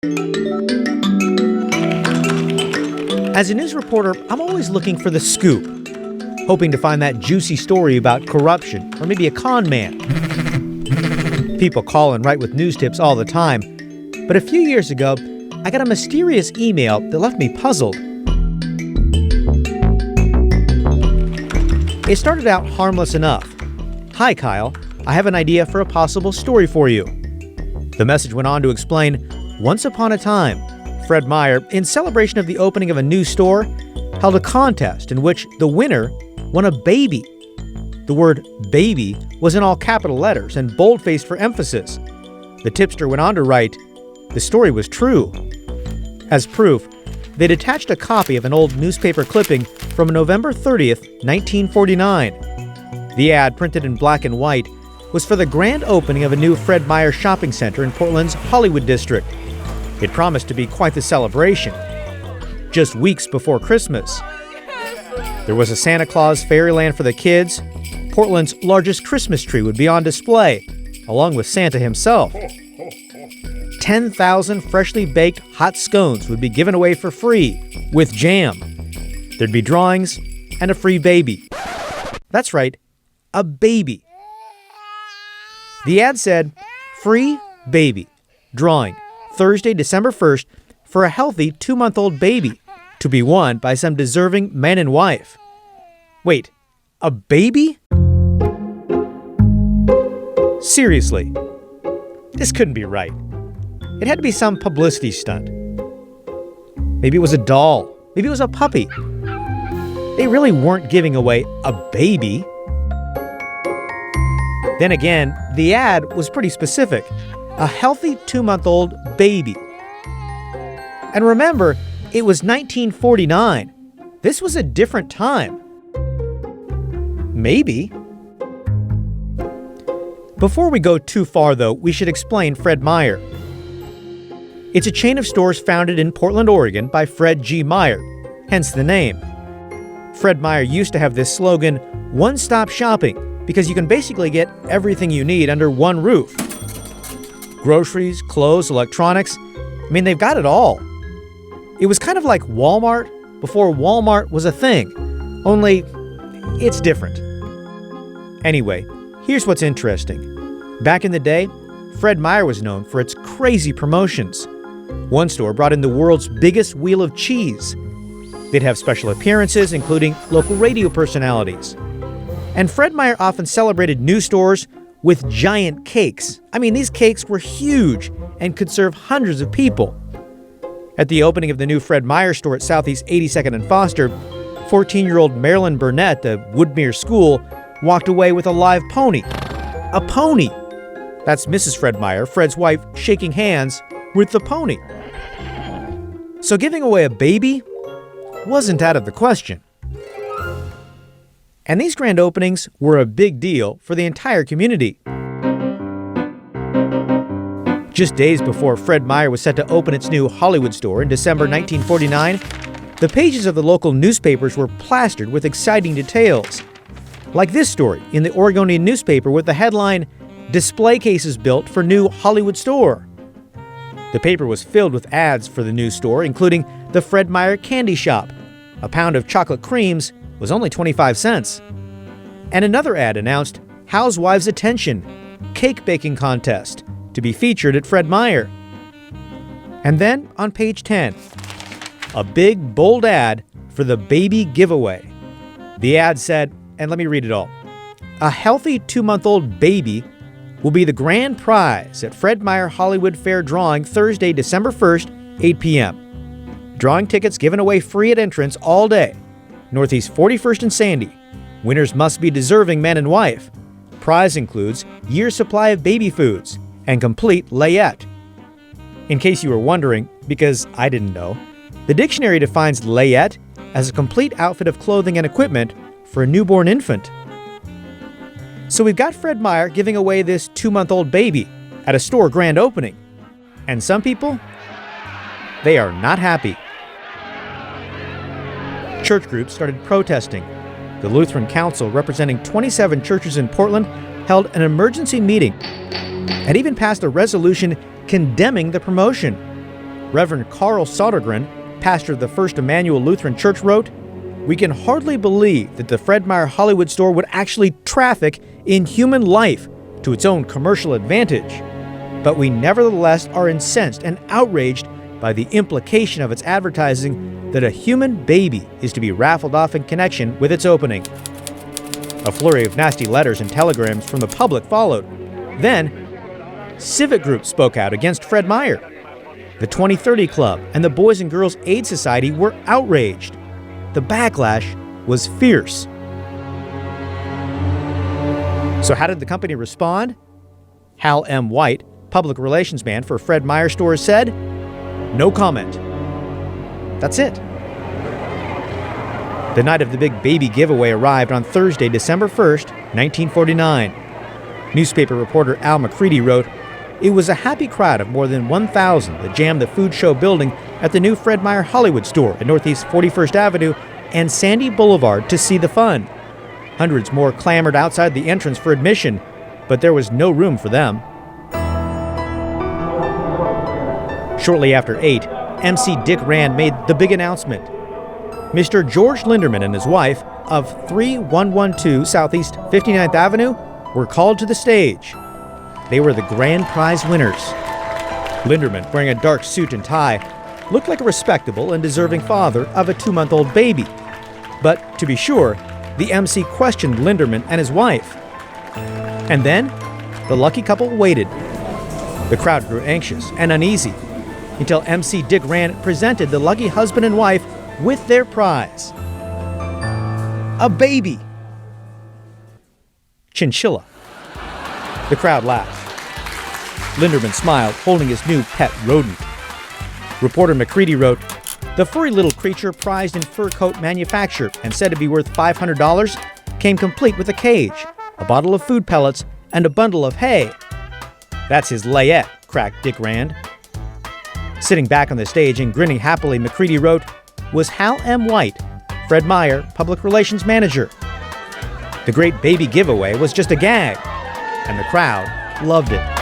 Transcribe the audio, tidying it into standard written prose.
As a news reporter, I'm always looking for the scoop, hoping to find that juicy story about corruption or maybe a con man. People call and write with news tips all the time, but a few years ago, I got a mysterious email that left me puzzled. It started out harmless enough. "Hi, Kyle. I have an idea for a possible story for you." The message went on to explain, once upon a time, Fred Meyer, in celebration of the opening of a new store, held a contest in which the winner won a baby. The word baby was in all capital letters and boldfaced for emphasis. The tipster went on to write, the story was true. As proof, they'd attached a copy of an old newspaper clipping from November 30th, 1949. The ad, printed in black and white, was for the grand opening of a new Fred Meyer shopping center in Portland's Hollywood district. It promised to be quite the celebration. Just weeks before Christmas, there was a Santa Claus fairyland for the kids. Portland's largest Christmas tree would be on display, along with Santa himself. 10,000 freshly baked hot scones would be given away for free, with jam. There'd be drawings and a free baby. That's right, a baby. The ad said, "Free baby. Drawing, Thursday, December 1st, for a healthy 2-month-old baby, to be won by some deserving man and wife." Wait, a baby? Seriously, this couldn't be right. It had to be some publicity stunt. Maybe it was a doll. Maybe it was a puppy. They really weren't giving away a baby. Then again, the ad was pretty specific. A healthy 2-month-old baby. And remember, it was 1949. This was a different time. Maybe. Before we go too far, though, we should explain Fred Meyer. It's a chain of stores founded in Portland, Oregon by Fred G. Meyer, hence the name. Fred Meyer used to have this slogan, "One-stop shopping," because you can basically get everything you need under one roof. Groceries, clothes, electronics. I mean, they've got it all. It was kind of like Walmart before Walmart was a thing, only it's different. Anyway, here's what's interesting. Back in the day, Fred Meyer was known for its crazy promotions. One store brought in the world's biggest wheel of cheese. They'd have special appearances, including local radio personalities. And Fred Meyer often celebrated new stores with giant cakes. I mean, these cakes were huge and could serve hundreds of people. At the opening of the new Fred Meyer store at Southeast 82nd and Foster, 14-year-old Marilyn Burnett of Woodmere School walked away with a live pony. A pony! That's Mrs. Fred Meyer, Fred's wife, shaking hands with the pony. So giving away a baby wasn't out of the question. And these grand openings were a big deal for the entire community. Just days before Fred Meyer was set to open its new Hollywood store in December 1949, the pages of the local newspapers were plastered with exciting details. Like this story in the Oregonian newspaper with the headline, "Display cases built for new Hollywood store." The paper was filled with ads for the new store, including the Fred Meyer Candy Shop. A pound of chocolate creams was only 25 cents. And another ad announced Housewives Attention, cake baking contest, to be featured at Fred Meyer. And then on page 10, a big, bold ad for the baby giveaway. The ad said, and let me read it all, "A healthy 2-month-old baby will be the grand prize at Fred Meyer Hollywood Fair drawing Thursday, December 1st, 8 p.m. Drawing tickets given away free at entrance all day. Northeast 41st and Sandy. Winners must be deserving man and wife. Prize includes year's supply of baby foods and complete layette." In case you were wondering, because I didn't know, the dictionary defines layette as a complete outfit of clothing and equipment for a newborn infant. So we've got Fred Meyer giving away this 2-month-old baby at a store grand opening. And some people, they are not happy. Church groups started protesting. The Lutheran Council, representing 27 churches in Portland, held an emergency meeting and even passed a resolution condemning the promotion. Reverend Carl Sodergren, pastor of the First Emmanuel Lutheran Church, wrote, "We can hardly believe that the Fred Meyer Hollywood store would actually traffic in human life to its own commercial advantage. But we nevertheless are incensed and outraged by the implication of its advertising that a human baby is to be raffled off in connection with its opening." A flurry of nasty letters and telegrams from the public followed. Then, civic groups spoke out against Fred Meyer. The 2030 Club and the Boys and Girls Aid Society were outraged. The backlash was fierce. So how did the company respond? Hal M. White, public relations man for Fred Meyer stores, said, "No comment." That's it. The night of the big baby giveaway arrived on Thursday, December 1st, 1949. Newspaper reporter Al McCready wrote, "It was a happy crowd of more than 1,000 that jammed the food show building at the new Fred Meyer Hollywood store at Northeast 41st Avenue and Sandy Boulevard to see the fun. Hundreds more clamored outside the entrance for admission, but there was no room for them." Shortly after 8, MC Dick Rand made the big announcement. Mr. George Linderman and his wife of 3112 Southeast 59th Avenue were called to the stage. They were the grand prize winners. Linderman, wearing a dark suit and tie, looked like a respectable and deserving father of a 2-month-old baby. But to be sure, the MC questioned Linderman and his wife. And then, the lucky couple waited. The crowd grew anxious and uneasy until MC Dick Rand presented the lucky husband and wife with their prize. A baby. Chinchilla. The crowd laughed. Linderman smiled, holding his new pet rodent. Reporter McCready wrote, "The furry little creature prized in fur coat manufacture and said to be worth $500 came complete with a cage, a bottle of food pellets, and a bundle of hay." "That's his layette," cracked Dick Rand. Sitting back on the stage and grinning happily, McCready wrote, was Hal M. White, Fred Meyer, public relations manager. The great baby giveaway was just a gag, and the crowd loved it.